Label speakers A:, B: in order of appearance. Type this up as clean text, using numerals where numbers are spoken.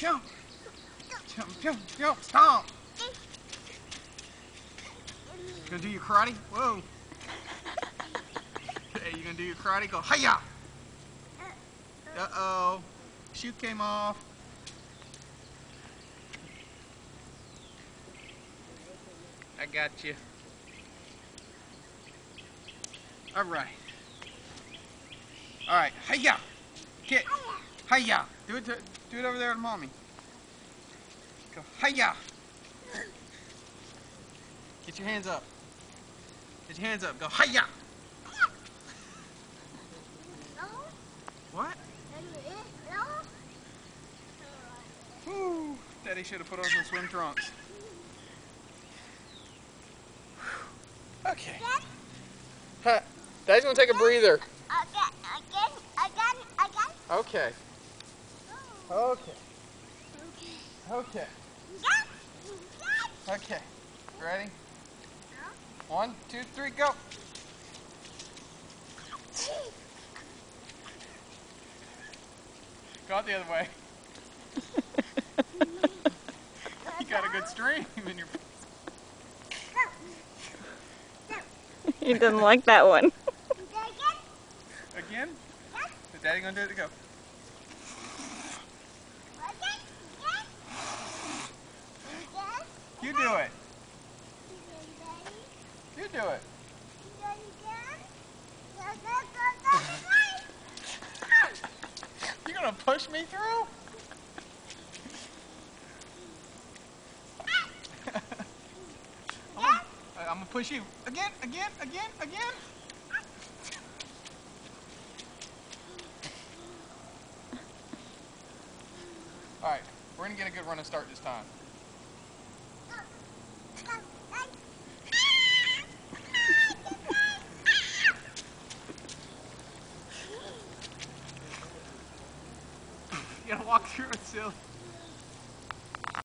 A: Jump. Jump, jump, jump, stomp. Gonna do your karate? Whoa. Hey, you gonna do your karate? Go, hiya! Uh-oh. Shoe came off. I got you. All right. All right, hiya! Kick. Hiya! Do it over there to mommy. Go, hiya! Get your hands up. Get your hands up. Go, hiya! What? Whew. Daddy should have put on some swim trunks. Okay. Huh. Daddy's gonna take a breather. Again. Okay. Okay. Okay. Okay. Ready? 1, 2, 3, go. Go out the other way. You got a good stream in your...
B: He didn't like that one.
A: Again? Is Daddy gonna do it? Go. You do it. You do it. You gonna push me through? I'm gonna push you. Again. Alright, we're gonna get a good running start this time. You gotta walk through it, silly.